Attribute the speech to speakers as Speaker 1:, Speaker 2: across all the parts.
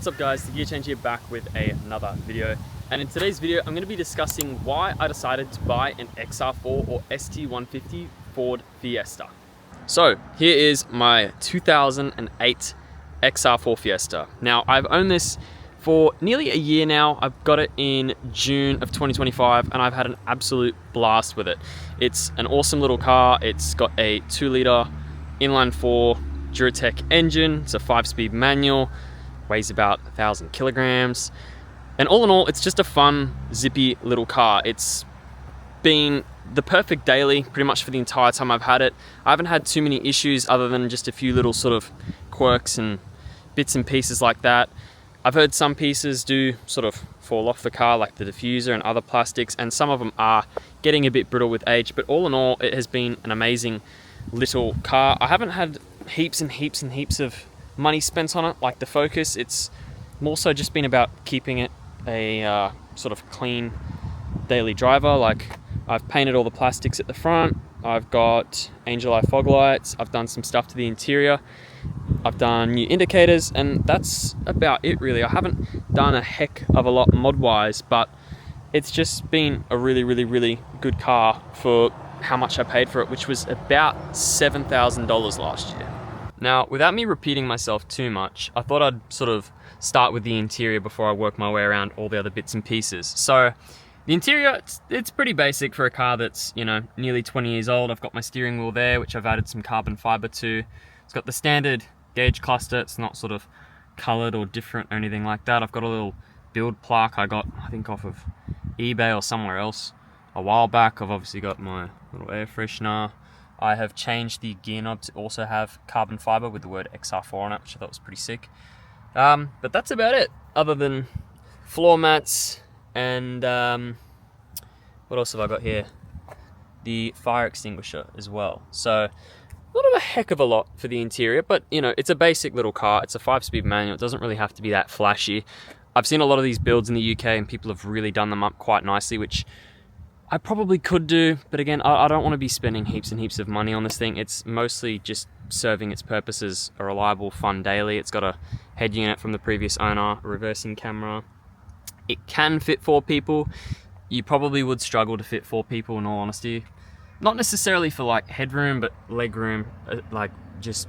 Speaker 1: What's up guys, TheGearChange here, back with another video. And in today's video, I'm going to be discussing why I decided to buy an XR4 or ST150 Ford Fiesta. So here is my 2008 XR4 Fiesta. Now I've owned this for nearly a year now. I've got it in June of 2025 and I've had an absolute blast with it. It's an awesome little car. It's got a 2-liter inline-4 Duratec engine. It's a 5-speed manual. Weighs about 1,000 kilograms. And all in all, it's just a fun, zippy little car. It's been the perfect daily pretty much for the entire time I've had it. I haven't had too many issues other than just a few little sort of quirks and bits and pieces like that. I've heard some pieces do sort of fall off the car, like the diffuser and other plastics, and some of them are getting a bit brittle with age, but all in all, it has been an amazing little car. I haven't had heaps and heaps and heaps of money spent on it like the Focus. It's more so just been about keeping it a sort of clean daily driver. Like, I've painted all the plastics at the front, I've got angel eye fog lights, I've done some stuff to the interior, I've done new indicators, and that's about it really. I haven't done a heck of a lot mod wise, but it's just been a really good car for how much I paid for it, which was about $7,000 last year. Now, without me repeating myself too much, I thought I'd sort of start with the interior before I work my way around all the other bits and pieces. So, the interior, it's pretty basic for a car that's, you know, nearly 20 years old. I've got my steering wheel there, which I've added some carbon fiber to. It's got the standard gauge cluster. It's not sort of colored or different or anything like that. I've got a little build plaque I got, I think, off of eBay or somewhere else a while back. I've obviously got my little air freshener. I have changed the gear knob to also have carbon fiber with the word XR4 on it, which I thought was pretty sick. But that's about it, other than floor mats and what else have I got here? The fire extinguisher as well. So not a heck of a lot for the interior, but you know, it's a basic little car. It's a 5-speed manual. It doesn't really have to be that flashy. I've seen a lot of these builds in the UK and people have really done them up quite nicely, which I probably could do, but again, I don't want to be spending heaps and heaps of money on this thing. It's mostly just serving its purpose as a reliable, fun daily. It's got a head unit from the previous owner, a reversing camera. It can fit 4 people. You probably would struggle to fit 4 people in all honesty. Not necessarily for like headroom, but leg room, like just,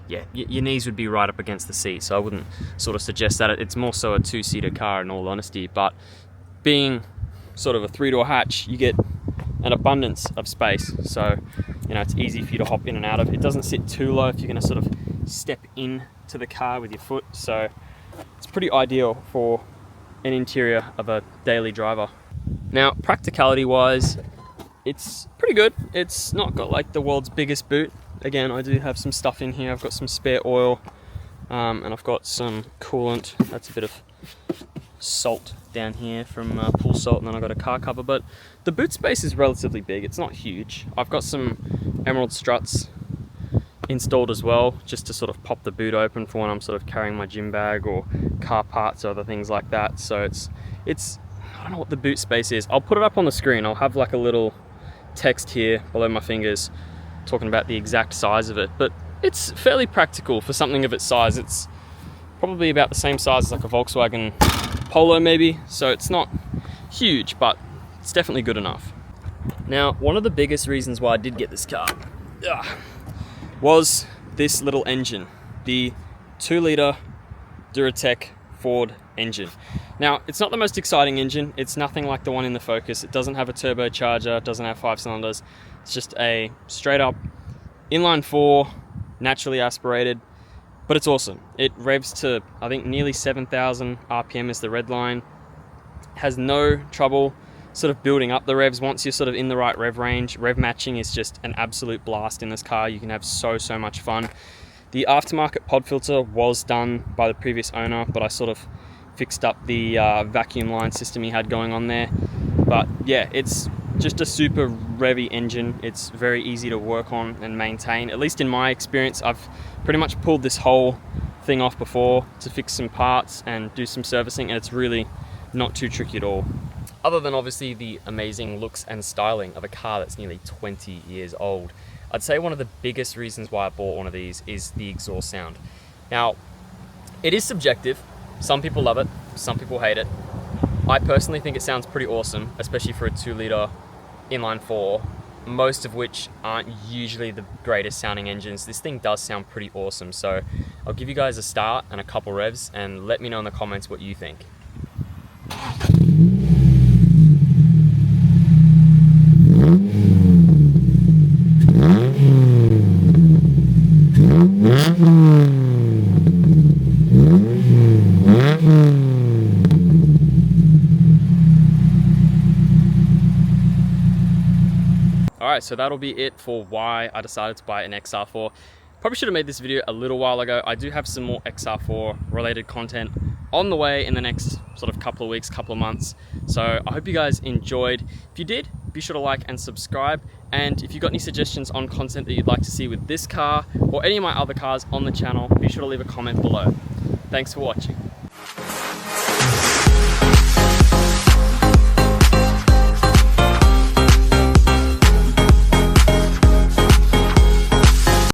Speaker 1: yeah, your knees would be right up against the seat. So I wouldn't sort of suggest that. It's more so a 2-seater car in all honesty, but being sort of a 3-door hatch, you get an abundance of space. So, you know, it's easy for you to hop in and out of. It doesn't sit too low if you're gonna sort of step in to the car with your foot. So it's pretty ideal for an interior of a daily driver. Now, practicality wise, it's pretty good. It's not got like the world's biggest boot. Again, I do have some stuff in here. I've got some spare oil, and I've got some coolant. That's a bit of salt down here from pool salt, and then I've got a car cover, but the boot space is relatively big. It's not huge. I've got some emerald struts installed as well, just to sort of pop the boot open for when I'm sort of carrying my gym bag or car parts or other things like that. So it's I don't know what the boot space is. I'll put it up on the screen. I'll have like a little text here below my fingers talking about the exact size of it, but it's fairly practical for something of its size. It's probably about the same size as like a Volkswagen Polo maybe, so it's not huge, but it's definitely good enough. Now, one of the biggest reasons why I did get this car was this little engine, the 2-liter Duratec Ford engine. Now, it's not the most exciting engine. It's nothing like the one in the Focus. It doesn't have a turbocharger, it doesn't have 5 cylinders. It's just a straight up inline-4, naturally aspirated, but it's awesome. It revs to, I think, nearly 7,000 RPM is the red line. Has no trouble sort of building up the revs once you're sort of in the right rev range. Rev matching is just an absolute blast in this car. You can have so much fun. The aftermarket pod filter was done by the previous owner, but I sort of fixed up the vacuum line system he had going on there. But yeah, it's just a super revvy engine. It's very easy to work on and maintain. At least in my experience, I've pretty much pulled this whole thing off before to fix some parts and do some servicing, and it's really not too tricky at all. Other than obviously the amazing looks and styling of a car that's nearly 20 years old, I'd say one of the biggest reasons why I bought one of these is the exhaust sound. Now, it is subjective. Some people love it, some people hate it. I personally think it sounds pretty awesome, especially for a 2-liter inline 4, most of which aren't usually the greatest sounding engines. This thing does sound pretty awesome, so I'll give you guys a start and a couple revs and let me know in the comments what you think. Alright, so that'll be it for why I decided to buy an XR4. Probably should have made this video a little while ago. I do have some more XR4 related content on the way in the next sort of couple of weeks, couple of months. So I hope you guys enjoyed. If you did, be sure to like and subscribe. And if you've got any suggestions on content that you'd like to see with this car or any of my other cars on the channel, be sure to leave a comment below. Thanks for watching.